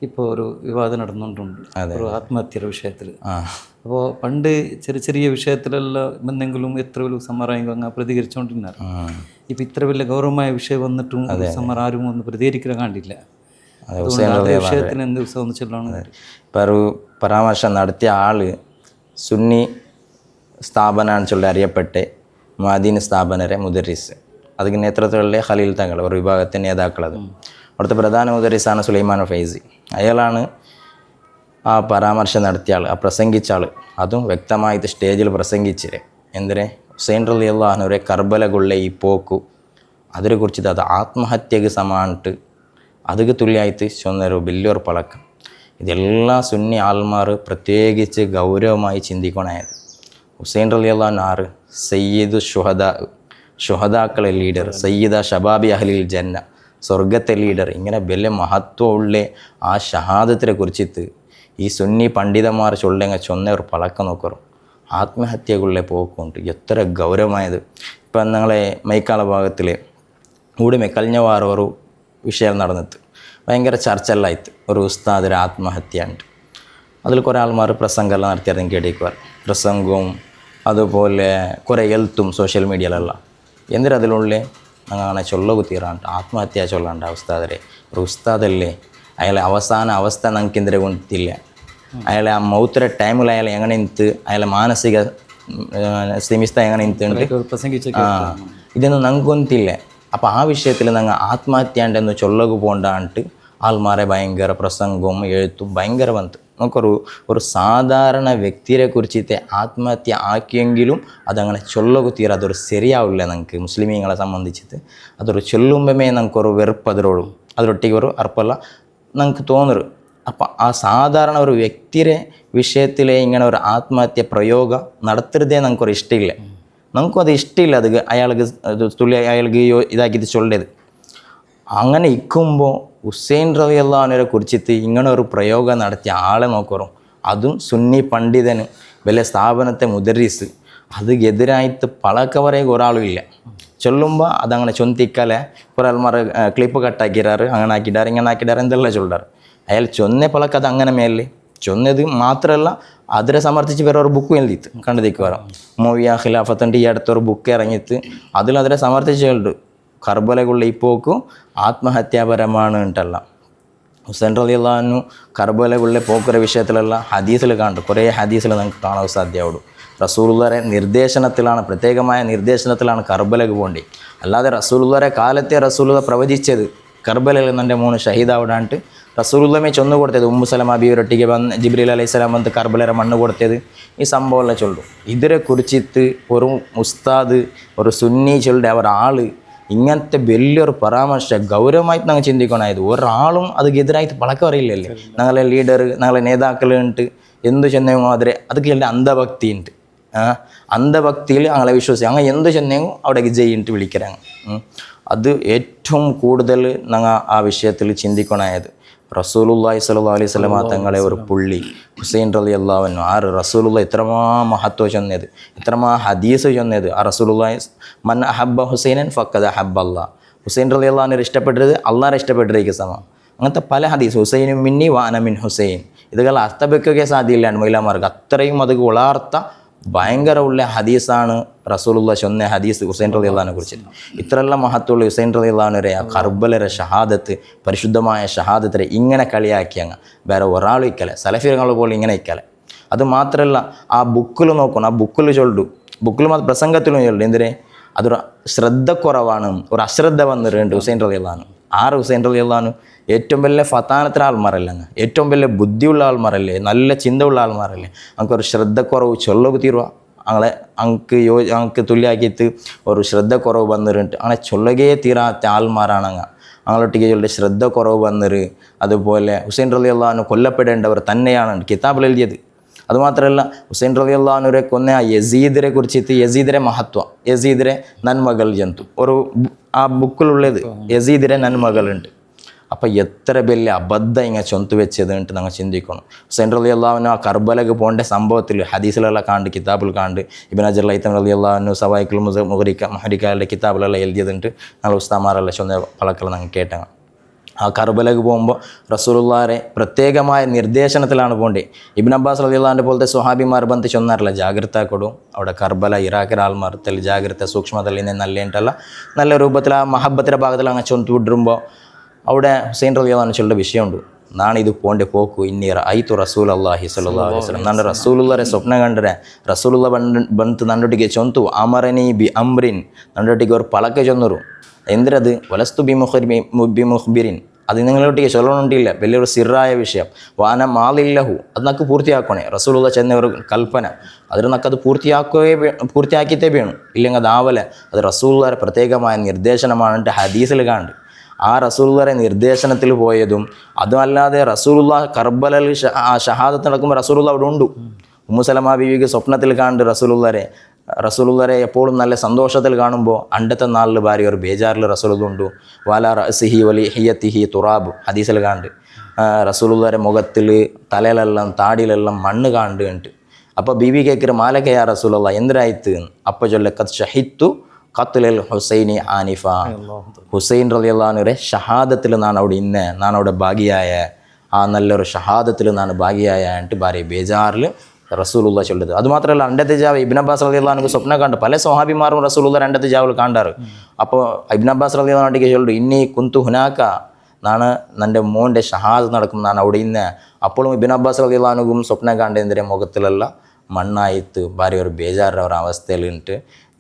ഇപ്പോൾ ഒരു വിവാദം നടന്നുകൊണ്ടുണ്ട് ഒരു ആത്മഹത്യയുടെ വിഷയത്തിൽ. ആ അപ്പോൾ പണ്ട് ചെറിയ ചെറിയ വിഷയത്തിലെല്ലാം എന്തെങ്കിലും എത്ര വലിയ സമറായെങ്കിലും അങ്ങനെ പ്രതികരിച്ചുകൊണ്ടിരുన్నారు. ഇപ്പം ഇത്ര വലിയ ഗൗരവമായ വിഷയം വന്നിട്ടും സമർ ആരും ഒന്ന് പ്രതികരിക്കാൻ കണ്ടില്ല. വിഷയത്തിന് എന്ത് ദിവസം ഒന്ന് ചെല്ലണം. ഇപ്പം ഒരു പരാമർശം നടത്തിയ ആള് സുന്നി സ്ഥാപനമാണെന്ന് ചൊല്ലി അറിയപ്പെട്ട് മദീന സ്ഥാപനരെ മുദരിസ് അതിന് നേതൃത്വത്തിലുള്ള ഖലീൽ തങ്ങൾ ഒരു വിഭാഗത്തിൻ്റെ നേതാക്കളത്. അവിടുത്തെ പ്രധാന മുദരിസാണ് സുലൈമാൻ ഫൈസി. അയാളാണ് ആ പരാമർശം നടത്തിയ ആൾ, ആ പ്രസംഗിച്ച ആൾ. അതും വ്യക്തമായിട്ട് സ്റ്റേജിൽ പ്രസംഗിച്ചിരെ എന്തിനെ ഹുസൈൻ റളിയല്ലാഹു അൻഹുവിനെ കർബലക്കുള്ള ഈ പോക്കു അതിനെ കുറിച്ചിട്ട് അത് ആത്മഹത്യക്ക് സമാനിട്ട് അതിക്ക് തുല്യമായിട്ട് ചൊന്നൊരു വലിയൊരു പളക്കം. ഇതെല്ലാം സുന്നി ആൾമാർ പ്രത്യേകിച്ച് ഗൗരവമായി ചിന്തിക്കണമായത്. ഹുസൈൻ റളിയല്ലാഹു അൻഹു ആറ് സയ്യിദു ഷുഹദാക്കളെ ലീഡർ, സയ്യിദ ഷബാബി അഹ്ലിൽ ജന്ന, സ്വർഗത്തെ ലീഡർ. ഇങ്ങനെ വലിയ മഹത്വമുള്ള ആ ഷഹാദത്തിനെ കുറിച്ചിട്ട് ഈ സുന്നി പണ്ഡിതന്മാർ ചൊല്ലുക ചൊന്ന ഒരു പളക്കം നോക്കറും ആത്മഹത്യകളുടെ പോക്കുണ്ട് എത്ര ഗൗരവമായത്. ഇപ്പം ഞങ്ങളെ മൈക്കാള ഭാഗത്തിൽ കൂടി കഴിഞ്ഞ വാരം ഒരു വിഷയം നടന്നിട്ട് ഭയങ്കര ചർച്ചയെല്ലായിട്ട് ഒരു ഉസ്താദിന് ആത്മഹത്യ ഉണ്ട്. അതിൽ കുറേ ആൾമാർ പ്രസംഗമെല്ലാം നടത്തിയായിരുന്നു കേട്ടിക്കുവാർ. പ്രസംഗവും അതുപോലെ കുറേ എൽത്തും സോഷ്യൽ മീഡിയയിലെല്ലാം എന്തിനതിലുള്ള അങ്ങനെ ചൊല്ല കുത്തിറാണ്ട് ആത്മഹത്യ ചൊല്ലാണ്ട് ഉസ്താദരെ. ഒരു ഉസ്താദല്ലേ, അയാളെ അവസാന അവസ്ഥ ഞങ്ങൾക്ക് എന്തിനെ കൊണ്ടില്ല. അയാളെ ആ മൗത്തര ടൈമിൽ അയാൾ എങ്ങനെ നിത്ത് അയാളെ മാനസിക സ്ഥിമിസ്ഥ എങ്ങനെ നിത്തുണ്ട് ഇതൊന്നും ഞങ്ങൾക്ക് കൊണ്ടില്ല. അപ്പോൾ ആ വിഷയത്തിൽ ഞങ്ങൾ ആത്മഹത്യണ്ടെന്ന് ചൊല്ലകു പോണ്ടാണ്ട് ആൾമാരെ ഭയങ്കര പ്രസംഗവും എഴുത്തും ഭയങ്കര വന്ന് നമുക്കൊരു സാധാരണ വ്യക്തിയെ കുറിച്ചിട്ട് ആത്മഹത്യ ആക്കിയെങ്കിലും അതങ്ങനെ ചൊല്ലകു തീരെ അതൊരു ശരിയാവില്ല. ഞങ്ങൾക്ക് മുസ്ലിമീങ്ങളെ സംബന്ധിച്ചിട്ട് അതൊരു ചൊല്ലുമ്പമേ ഞങ്ങൾക്കൊരു വെറുപ്പ് അതിലൊട്ടിക്ക് ഒരു അർപ്പല്ല ഞങ്ങൾക്ക് തോന്നരു. അപ്പം ആ സാധാരണ ഒരു വ്യക്തിയുടെ വിഷയത്തിലെ ഇങ്ങനെ ഒരു ആത്മഹത്യ പ്രയോഗം നടത്തരുതേ ഞങ്ങൾക്കൊരു ഇഷ്ടമില്ല. നമുക്കും അത് ഇഷ്ടമില്ല. അത് അയാൾക്ക് അയാൾക്ക് ഇതാക്കിയിട്ട് ചൊല്ലേത്. അങ്ങനെ ഇരിക്കുമ്പോൾ ഹുസൈൻ റളിയല്ലാഹു അൻഹുവിനെ കുറിച്ചിട്ട് ഇങ്ങനെ ഒരു പ്രയോഗം നടത്തിയ ആളെ നോക്കറും അതും സുന്നി പണ്ഡിതന് വലിയ സ്ഥാപനത്തെ മുദരിസ് അത് എതിരായിട്ട് പളക്കവറേക്ക് ഒരാളും ഇല്ല. ചൊല്ലുമ്പോൾ അതങ്ങനെ ചൊന്തിക്കലെ കുറേ ആൾമാർ ക്ലിപ്പ് കട്ടാക്കിടാറ്, അങ്ങനെ ആക്കിയിടാറ്, ഇങ്ങനെ ആക്കിയിടാറ്, എന്തെല്ലാം ചൊല്ലാറ്. അയാൾ ചൊന്ന പളക്കത് അങ്ങനെ മേലെ ചൊന്നത് മാത്രമല്ല അതിനെ സമർത്ഥിച്ച് വേറെ ഒരു ബുക്കും എഴുതിയിട്ട് കണ്ടതേക്ക് വരാം. മോവിയ ഖിലാഫത്തിൻ്റെ ഈ അടുത്തൊരു ബുക്ക് ഇറങ്ങിയിട്ട് അതിനെ സമർത്ഥിച്ചുണ്ട്. കർബലക്കുള്ള ഈ പോക്കും ആത്മഹത്യാപരമാണ് ഉണ്ടല്ല. ഹുസൈൻ റളിയല്ലാഹു അൻഹു കർബലക്കുള്ള പോക്കുറെ വിഷയത്തിലുള്ള ഹദീസിൽ കണ്ടു. കുറേ ഹദീസിൽ നമുക്ക് കാണാൻ സാധ്യമാവുള്ളൂ. റസൂലുള്ളാഹിയുടെ നിർദ്ദേശനത്തിലാണ്, പ്രത്യേകമായ നിർദ്ദേശനത്തിലാണ് കർബലക്ക് പോകേണ്ടി. അല്ലാതെ റസൂലുള്ളാഹിയുടെ കാലത്തെ റസൂലുള്ളാഹി പ്രവചിച്ചത് കർബലയിൽ എൻ്റെ 3 ഷഹീദാവിടാണ്ട് റസൂലുള്ളാഹിയെ ചൊന്നു കൊടുത്തത്. ഉമ്മു സലമ ബീവിയൊട്ടിക്ക് വന്ന് ജിബ്രീൽ അലൈഹിസ്സലാം വന്ന് കർബലയുടെ മണ്ണ് കൊടുത്തത് ഈ സംഭവമെല്ലാം ചൊല്ലു. ഇതിനെ കുറിച്ചിട്ട് ഒരു ഉസ്താദ് ഒരു സുന്നി ചൊല്ലുടെ ഒരാൾ ഇങ്ങനത്തെ വലിയൊരു പരാമർശ ഗൗരവമായിട്ട് ഞങ്ങൾ ചിന്തിക്കണമായത്. ഒരാളും അതെതിരായിട്ട് പളക്കം അറിയില്ലല്ലേ. ഞങ്ങളെ ലീഡർ ഞങ്ങളെ നേതാക്കളുണ്ട് എന്തു ചെന്നെങ്കിൽ അതൊക്കെ എൻ്റെ അന്ധഭക്തി ഉണ്ട്. അന്ധഭക്തിയിൽ ഞങ്ങളെ വിശ്വസിച്ച് അങ്ങനെ എന്ത് ചെന്നെങ്കിൽ അവിടെ വിജയിട്ട് വിളിക്കരാങ്ങ. അത് ഏറ്റവും കൂടുതൽ ഞങ്ങൾ ആ വിഷയത്തിൽ ചിന്തിക്കണമായത്. റസൂലുള്ളാഹി സ്വല്ലല്ലാഹു അലൈഹി വസല്ലം തങ്ങളെ ഒരു പുള്ളി ഹുസൈൻ റളിയല്ലാഹു അൻഹു ആറ് റസൂലുള്ള ഇത്രമാ മഹത്വം ചൊന്നത്, ഇത്രമാ ഹദീസ് ചൊന്നത്. ആ റസൂലുള്ളാഹി മൻ അഹബ്ബ ഹുസൈനൻ ഫഖദ് അഹബ്ബല്ലാഹ്. ഹുസൈൻ റളിയല്ലാഹു അൻഹു ഇഷ്ടപ്പെട്ടത് അള്ളാഹെ ഇഷ്ടപ്പെട്ടിരിക്കും സമം. അങ്ങനത്തെ പല ഹദീസ്. ഹുസൈനും മിന്നി വാന മിൻ ഹുസൈൻ ഇതുകൾ അർത്ഥബെക്കൊക്കെ സാധ്യമില്ലാണ്ട് മഹിളമാർക്ക് അത്രയും അത് ഉളാർത്ത ഭയങ്കര ഉള്ള ഹദീസാണ് റസൂലുള്ളാഹി ചൊന്ന ഹദീസ് ഹുസൈൻ റളിയല്ലാഹു അൻഹുവിനെ കുറിച്ച്. ഇത്രയെല്ലാം മഹത്വമുള്ള ഹുസൈൻ റളിയല്ലാഹു അൻഹുവിനെ ആ കർബലയുടെ ഷഹാദത്ത്, പരിശുദ്ധമായ ഷഹാദത്തിനെ ഇങ്ങനെ കളിയാക്കിയങ്ങ വേറെ ഒരാളും ഇക്കലെ സലഫികൾ പോലെ ഇങ്ങനെ ഇക്കലെ. അത് മാത്രമല്ല ആ ബുക്കിൽ നോക്കണം, ആ ബുക്കിൽ ചൊല്ലു, ബുക്കിൽ മാത്രം പ്രസംഗത്തിലും ചൊല്ലു. എന്തിനെ അതൊരു ശ്രദ്ധക്കുറവാണ്, ഒരു അശ്രദ്ധ വന്നിട്ടുണ്ട് ഹുസൈൻ റളിയല്ലാഹു അൻഹു. ആറ് ഹുസൈൻ റളിയല്ലാഹു അൻഹു ഏറ്റവും വലിയ ഫത്താനത്തിലെ ആൾമാരല്ലേ, അങ്ങ് ഏറ്റവും വലിയ ബുദ്ധിയുള്ള ആൾമാരല്ലേ, നല്ല ചിന്ത ഉള്ള ആൾമാരല്ലേ. നമുക്കൊരു ശ്രദ്ധക്കുറവ് ചൊല്ലക്ക് തീരുക അങ്ങക്ക് തുല്യാക്കിയിട്ട് ഒരു ശ്രദ്ധക്കുറവ് വന്നിട്ടുണ്ട്. അങ്ങനെ ചൊല്ലകേ തീരാത്ത ആൾമാരാണ് അങ്ങോട്ടേക്ക് ചൊല്ലിട്ട് ശ്രദ്ധക്കുറവ് വന്നിട്ട്. അതുപോലെ ഹുസൈൻ റളിയല്ലാഹു അൻഹു കൊല്ലപ്പെടേണ്ടവർ തന്നെയാണ് കിതാബിൽ എഴുതിയത്. അതുമാത്രമല്ല ഹുസൈൻ റളിയല്ലാഹു അൻഹുവിനെ കൊന്ന ആ യസീദിനെ കുറിച്ചിട്ട് യസീദിനെ മഹത്വം, യസീദിനെ നന്മകൾ ജന്തു ഒരു ആ ബുക്കിലുള്ളത് യസീദിനെ നന്മകളുണ്ട്. അപ്പം എത്ര വലിയ അബദ്ധം ഇങ്ങനെ ചൊന്തു വെച്ചത് എന്നിട്ട് ഞങ്ങൾ ചിന്തിക്കണം. ഹുസൈൻ റളിയല്ലാഹു അൻഹു ആ കർബലക്ക് പോകേണ്ട സംഭവത്തിൽ ഹദീസിലെല്ലാം കാണ്ട് കിതാബിൽ കാണ്ട് ഇബ്നു ഹജർ ഹൈതമി റളിയല്ലാഹു അൻഹു സവായിഖുൽ മുഹരിക്കയുടെ കിതാബിലെല്ലാം എഴുതിയതുണ്ട്. ഞങ്ങൾ ഉസ്താമാരെല്ലാം ചൊന്ന പളക്കെല്ലാം ഞങ്ങൾ കേട്ടങ്ങ. ആ കർബലക്ക് പോകുമ്പോൾ റസൂലുള്ളാഹിയുടെ പ്രത്യേകമായ നിർദ്ദേശനത്തിലാണ് പോകേണ്ടത്. ഇബ്ൻ അബ്ബാസ് റളിയല്ലാഹു പോലത്തെ സ്വഹാബിമാർ ಬಂದು ചൊന്നാറില്ല ജാഗ്രത കൊടും അവിടെ കർബല ഇറാഖിലെ ആൾമാർ തെൽ ജാഗ്രത സൂക്ഷ്മതയിൽ നിന്ന് നല്ലേണ്ടല്ല നല്ല രൂപത്തിൽ ആ മഹബത്തിൻ്റെ ഭാഗത്തിൽ അങ്ങനെ ചൊന്തു വിടുമ്പോൾ അവിടെ ഹുസൈൻ റളിയല്ലാഹു അൻഹുവിൻ്റെ വിഷയമുണ്ട്. നാണിത് പോണ്ടേ പോക്കു ಇನ್ನೀರ ಐತು ರಸೂಲ್ ಅಲ್ಲಾಹಿ ಸಲ್ಲಲ್ಲಾಹು ಅಲೈಹಿ ವಸಲ್ಲಂ ನನ್ನ ರಸೂಲುಲ್ಲಾಹರ ಸ್ವಪ್ನ ಕಂಡ್ರೆ ರಸೂಲುಲ್ಲಾಹ ಬಂತು ನನ್ನೊಟ್ಟಿಗೆ ಚೊಂತು ಅಮರನಿ ಬಿ ಅಮ್ರಿನ್ ನನ್ನೊಟ್ಟಿಗೆ ಅವರು ಪಳಕೆ ಚೊಂದರು എന്തിനത് വലസ്തു ബിമുഖ്ബിരിൻ അത് നിങ്ങളൊട്ടിಗೆ ചൊല്ലണുണ്ടില്ല വലിയൊരു സിറായ വിഷയം വാന മാലില്ലഹു അത് നമുക്ക് പൂർത്തിയാക്കണേ റസൂലുള്ള ചെന്ന ഒരു കൽപ്പന അതിൽ നമുക്കത് പൂർത്തിയാക്കിയിട്ടേ വേണം ഇല്ലെങ്കിൽ അതാവലെ അത് റസൂലുള്ളാഹിയുടെ പ്രത്യേകമായ നിർദ്ദേശനമാണ് ഹദീസിൽ കാണുന്നത്. ആ റസൂലുള്ളാഹിയുടെ നിർദ്ദേശനത്തിൽ പോയതും അതുമല്ലാതെ റസൂലുള്ളാഹ് കർബലയിൽ ഷഹാദത്ത് നടക്കുമ്പോൾ റസൂലുള്ളാഹ് അവിടെ ഉണ്ട്. ഉമ്മു സലമ ബീവിക്ക് സ്വപ്നത്തിൽ കാണുന്നുണ്ട് റസൂലുള്ളാഹിയെ എപ്പോഴും നല്ല സന്തോഷത്തിൽ കാണുമ്പോൾ അണ്ടത്തെ നാളിൽ ഭാര്യ ഒരു ബേജാറിൽ റസൂലുണ്ട്. വാല റസിഹി വലി ഹിയത്തിഹി തുറാബ് ഹദീസിൽ കാണുന്നുണ്ട്. റസൂലുള്ളാഹിയുടെ മുഖത്തിൽ തലയിലെല്ലാം താടിയിലെല്ലാം മണ്ണ് കാണുന്നുണ്ട്. അപ്പോൾ ബീവി കേൾക്കിற മാലക്കയാ റസൂലുള്ളാഹ് എന്തിനായിത്ത് അപ്പോൾ ചൊല്ല കത് ഷഹിത്തു ഖത്ലുൽ ഹുസൈനി ആനിഫ ഹുസൈൻ റളിയല്ലാഹു അൻഹുവിന്റെ ഷഹാദത്തിൽ ನಾನು അവിടെ ഇന്ന് ನಾನು അവിടെ ഭാഗിയായ ആ നല്ലൊരു ഷഹാദത്തിൽ ನಾನು ഭാഗിയായ എന്നിട്ട് ഭാര്യ ബേജാറിൽ റസൂലുള്ള ചൊല്ലുന്നത്. അതുമാത്രമല്ല രണ്ടത്തെ ജാവ് ഇബ്ൻ അബ്ബാസ് റളിയല്ലാഹു അൻഹു സ്വപ്നം കണ്ടു. പല സ്വഹാബിമാരും റസൂലുള്ള രണ്ടത്തെ ജാവിൽ കാണാറ്. അപ്പോൾ ഇബ്ൻ അബ്ബാസ് റളിയല്ലാഹു അൻഹു ചൊല്ലു ഇന്നി കുന്തു ഹുനാക നാണ് എൻ്റെ മോൻ്റെ ഷഹാദത്ത് നടക്കും ನಾನು അവിടെ ഇന്ന്. അപ്പോഴും ഇബ്ൻ അബ്ബാസ് റളിയല്ലാഹു അൻഹുവും സ്വപ്നം കണ്ടതിൻ്റെ മുഖത്തിലല്ല മണ്ണായിത്ത് ഭാര്യ ഒരു ബേജാറിൻ്റെ ഒരു അവസ്ഥയിൽ നിന്നിട്ട്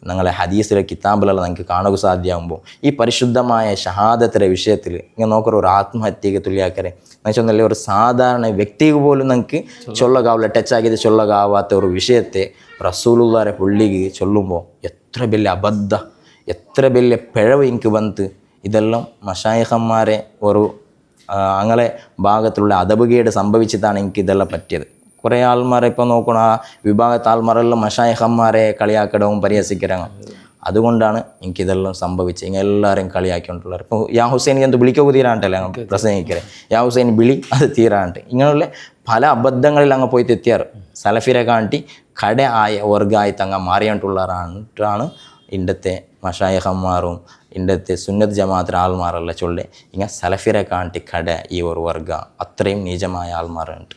ഞങ്ങളെ ഹദീസിലെ കിതാബിലെല്ലാം നമുക്ക് കാണുക സാധ്യമാകുമ്പോൾ ഈ പരിശുദ്ധമായ ഷഹാദത്തിൻ്റെ വിഷയത്തിൽ ഇങ്ങനെ നോക്കൊരു ഒരു ആത്മഹത്യക്ക് തുല്യാക്കരെ എന്നുവെച്ചാൽ ഒരു സാധാരണ വ്യക്തിക്ക് പോലും നമുക്ക് ചൊല്ലകാവില്ല ടച്ചാക്കിയത് ചൊല്ലകാവാത്ത ഒരു വിഷയത്തെ റസൂലുള്ളാഹിയുടെ പുള്ളിക്ക് ചൊല്ലുമ്പോൾ എത്ര വലിയ അബദ്ധ എത്ര വലിയ പിഴവ് എനിക്ക് വന്ന് ഇതെല്ലാം മശായിഖന്മാരെ ഒരു അങ്ങനെ ഭാഗത്തുള്ള അദബുകേട് സംഭവിച്ചിട്ടാണ് എനിക്ക് ഇതെല്ലാം പറ്റിയത്. കുറേ ആൾമാരെ ഇപ്പോൾ നോക്കണം ആ വിഭാഗത്തെ ആൾമാരെല്ലാം മശായിഖന്മാരെ കളിയാക്കടവും പരിഹസിക്കരങ്ങ. അതുകൊണ്ടാണ് എനിക്കിതെല്ലാം സംഭവിച്ചത്. ഇങ്ങനെ എല്ലാവരും കളിയാക്കിക്കൊണ്ടുള്ളവർ ഇപ്പോൾ യാ ഹുസൈൻ എന്ത് വിളിക്കുക തീരാണ്ടല്ലേ അങ്ങ് പ്രസംഗിക്കരെ യാ ഹുസൈൻ വിളി അത് തീരാണ്ട് ഇങ്ങനെയുള്ള പല അബദ്ധങ്ങളിൽ അങ്ങ് പോയി തെറ്റിയാറ് സലഫിരെ കാട്ടി കട ആയ വർഗമായിട്ട് അങ്ങ് മാറിയിട്ടുള്ളവരാണ് ഇണ്ടത്തെ മശായിഖന്മാരും ഇണ്ടത്തെ സുന്നത്ത് ജമാഅത്തിലെ ആൾമാരെല്ലാം ചൊല്ലേ ഇങ്ങനെ സലഫിരെ കാട്ടി കട ഈ ഒരു വർഗ അത്രയും നീചമായ ആൾമാരുണ്ട്.